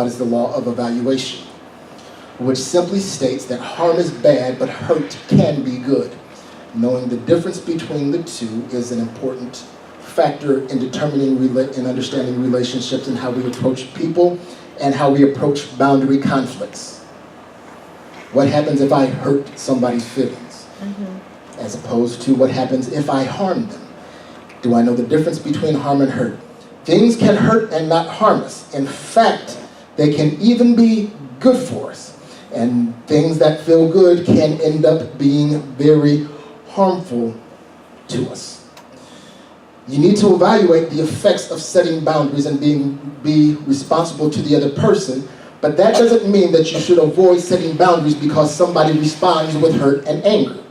is the law of evaluation, which simply states that harm is bad, but hurt can be good. Knowing the difference between the two is an important factor in determining and understanding relationships and how we approach people and how we approach boundary conflicts. What happens if I hurt somebody's feelings, as opposed to what happens if I harm them? Do I know the difference between harm and hurt? Things can hurt and not harm us. In fact, they can even be good for us. And things that feel good can end up being very harmful to us. You need to evaluate the effects of setting boundaries and be responsible to the other person, but that doesn't mean that you should avoid setting boundaries because somebody responds with hurt and anger.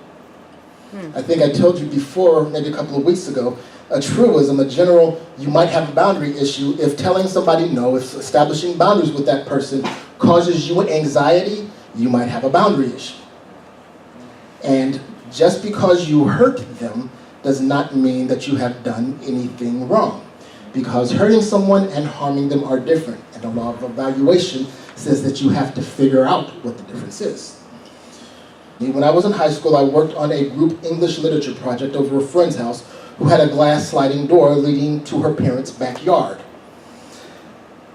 I think I told you before, maybe a couple of weeks ago, a truism, a general, you might have a boundary issue if telling somebody no, if establishing boundaries with that person causes you anxiety, you might have a boundary issue. And just because you hurt them does not mean that you have done anything wrong. Because hurting someone and harming them are different. And the law of evaluation says that you have to figure out what the difference is. When I was in high school, I worked on a group English literature project over a friend's house who had a glass sliding door leading to her parents' backyard.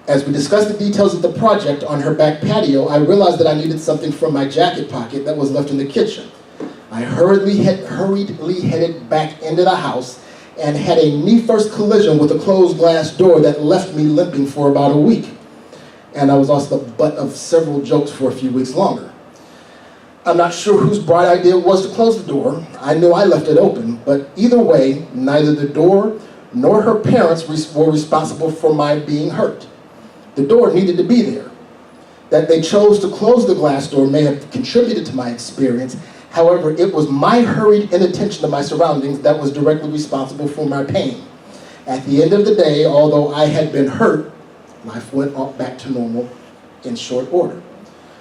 As we discussed the details of the project on her back patio, I realized that I needed something from my jacket pocket that was left in the kitchen. I hurriedly headed back into the house and had a knee-first collision with a closed glass door that left me limping for about a week. And I was also the butt of several jokes for a few weeks longer. I'm not sure whose bright idea it was to close the door. I knew I left it open, but either way, neither the door nor her parents were responsible for my being hurt. The door needed to be there. That they chose to close the glass door may have contributed to my experience. However, it was my hurried inattention to my surroundings that was directly responsible for my pain. At the end of the day, although I had been hurt, life went back to normal in short order.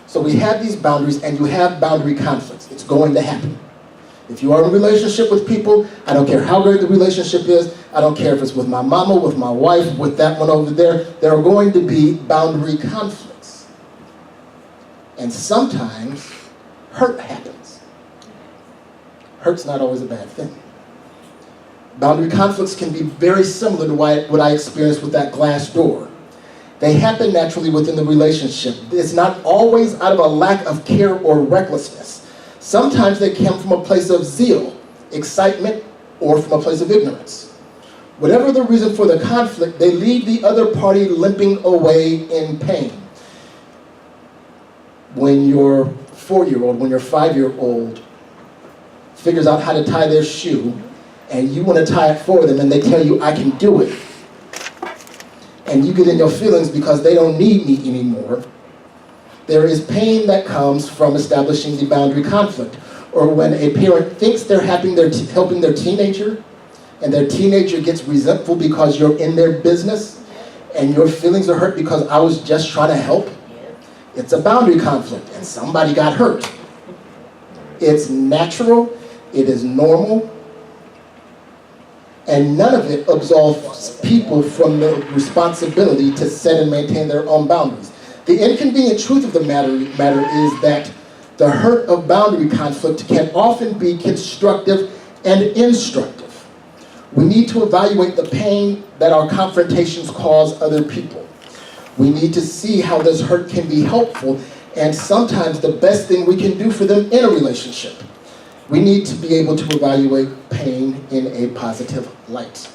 So we have these boundaries, and you have boundary conflicts. It's going to happen. If you are in a relationship with people, I don't care how great the relationship is, I don't care if it's with my mama, with my wife, with that one over there, there are going to be boundary conflicts. And sometimes hurt happens. Hurt's not always a bad thing. Boundary conflicts can be very similar to what I experienced with that glass door. They happen naturally within the relationship. It's not always out of a lack of care or recklessness. Sometimes they come from a place of zeal, excitement, or from a place of ignorance. Whatever the reason for the conflict, they leave the other party limping away in pain. When your 4-year-old, when your 5-year-old figures out how to tie their shoe, and you want to tie it for them, and they tell you, I can do it. And you get in your feelings because they don't need me anymore. There is pain that comes from establishing the boundary conflict. Or when a parent thinks they're helping their teenager, and their teenager gets resentful because you're in their business, and your feelings are hurt because I was just trying to help. It's a boundary conflict, and somebody got hurt. It's natural, it is normal, and none of it absolves people from the responsibility to set and maintain their own boundaries. The inconvenient truth of the matter is that the hurt of boundary conflict can often be constructive and instructive. We need to evaluate the pain that our confrontations cause other people. We need to see how this hurt can be helpful and sometimes the best thing we can do for them in a relationship. We need to be able to evaluate pain in a positive light.